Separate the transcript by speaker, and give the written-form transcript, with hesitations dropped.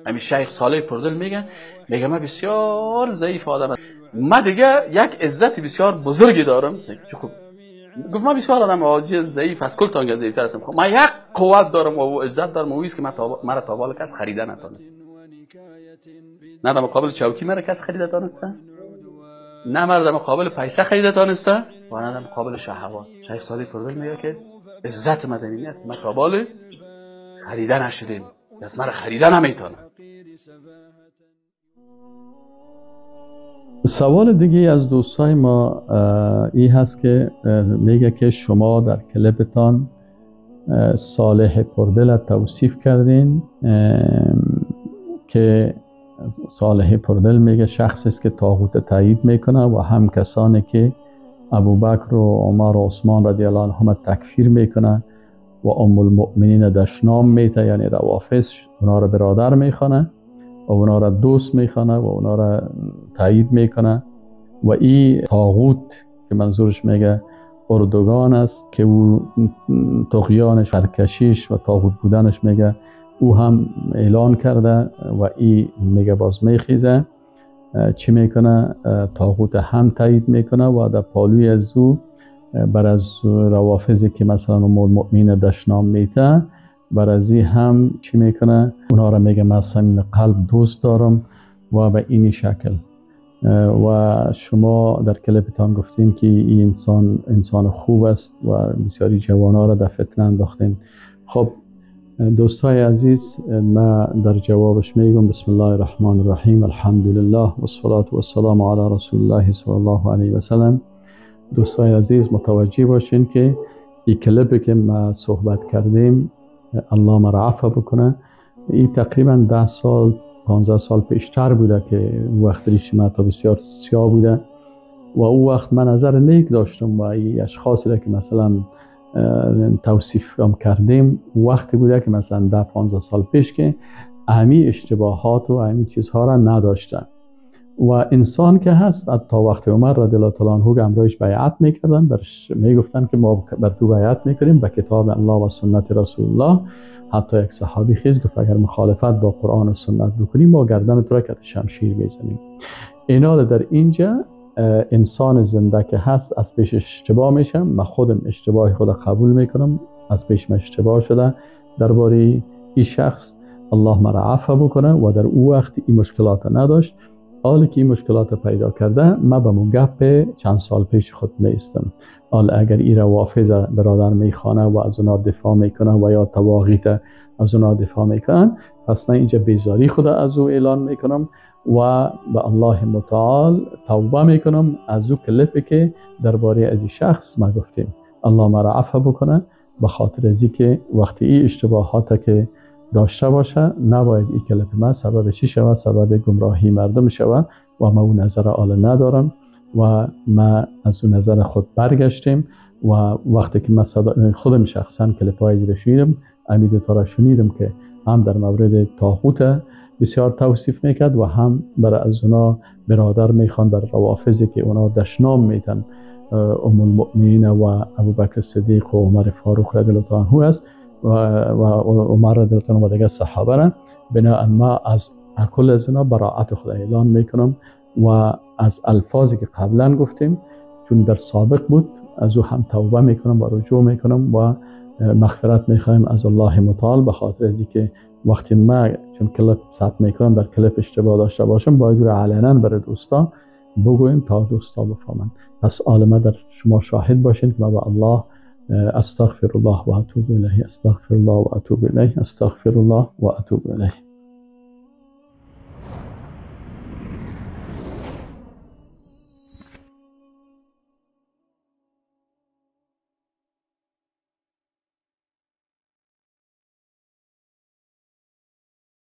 Speaker 1: همین شیخ صالح پردل میگه من بسیار ضعیف آدم، من دیگه یک عزت بسیار بزرگی دارم. خب گفت من بسیار آدم عاجز ضعیف از کل تانگه ضعیفتر هستم. خب من یک قوت دارم و عزت دارم و که مرا تا بالا کس خریده نتونست. نه در مقابل چوکی مرا کس خریده تانسته، نه مرا در مقابل پیسه خریده تانسته و نه در مقابل شهوات. شیخ صالح پردل میگه که عزت مدنی است، من تا بالا خریده نشدیم، از مرا خریده نمیتونه.
Speaker 2: سوال دیگه از دوستای ما این هست که میگه که شما در کلیپتان صالح پردل توصیف کردین که صالح پردل میگه شخصی است که طاغوت تایید میکنه و هم کسانی که ابوبکر و عمر و عثمان رضی الله عنهم تکفیر میکنه و ام المؤمنین دشنام میته، یعنی روافض اونا را برادر میخونه و اونا را دوست میخونه و اونا را تایید میکنه. و این طاغوت که منظورش میگه اردوگان است که او طغیانش سرکشیش و طاغوت بودنش میگه او هم اعلان کرده و این میگه باز میخیزه چی میکنه؟ طاغوت هم تایید میکنه و در پالوی از او بر از روافضی که مثلا ام المؤمنین دشنام میته بر از این هم چی میکنه؟ اونا را میگه من صمیم قلب دوست دارم و به این شکل. و شما در کلیپتان گفتین که این انسان خوب است و بسیاری جوانا را در فتنه انداختین. خب دوستای عزیز، من در جوابش میگم بسم الله الرحمن الرحیم، الحمدلله و الصلاة و السلام علی رسول الله صلی الله علیه و سلم. دوستای عزیز متوجه باشین که این کلیپی که ما صحبت کردیم الله مرا عفو بکنه، این تقریبا 10 سال 15 سال پیشتر بوده که وقت ریش ما تا بسیار سیاه بوده و او وقت من نظر نیک داشتم و این اشخاصی که مثلا توصیف هم کردیم وقتی بوده که مثلا 10-15 سال پیش که اهمی اشتباهات و اهمی چیزها را نداشتن و انسان که هست تا وقت عمر رضی الله تعالی عنه امرایش بیعت میکردن، برش میگفتن که ما بر تو بیعت میکنیم به کتاب الله و سنت رسول الله. حتی یک صحابی خیز گفت اگر مخالفت با قرآن و سنت بکنیم ما گردن تو را کت شمشیر میزنیم. اینا در اینجا انسان زنده که هست از پیش اشتباه میشم، من خودم اشتباه خود قبول میکنم، از پیش من اشتباه شده درباره این شخص، الله مرا عفو بکنه و در او وقت این مشکلات نداشت. حالی که این مشکلات پیدا کرده من به مون گپ چند سال پیش خود نیستم. حال اگر این روافض برادر میخوانه و از اونا دفاع میکنه و یا طواغیت از اونا دفاع میکنن، پس من اینجا بیزاری خود از او اعلان میکنم و به الله متعال توبه میکنم از او کلیپی که درباره از این شخص ما گفتیم. الله مرا عفو بکنه به خاطر ازی که وقتی این اشتباهات که داشته باشه نباید این کلیپ ما سبب چی شود؟ سبب گمراهی مردم شود و ما اون نظر آل ندارم و ما از اون نظر خود برگشتیم و وقتی که من خودم شخصا کلیپ های زیر شنیدم امید تا را شنیدم که هم در مورد طاغوت بسیار توصیف میکرد و هم برای از اونا برادر میخوان در روافضی که اونا دشنام میتن ام المؤمنین و ابوبکر صدیق و عمر فاروق رضی الله عنه است و عمر رضی الله عنه و دیگر صحابه را. بنابراین ما از کل از اینا براءت خود اعلان میکنم و از الفاظی که قبلا گفتیم چون در سابق بود از او هم توبه میکنم و رجوع میکنم و مغفرت میخوایم از الله متعال به خاطر از اینکه وقتی ما چون کلیپ ثبت میکنم در کلیپ اشتباه داشته باشم باید رو علنا برای دوستا بگویم تا دوستا بفهمن. پس عالمه در شما شاهد باشین که ما به الله استغفر الله و اتوب الیه، استغفر الله و اتوب الیه، استغفر الله و اتوب الیه.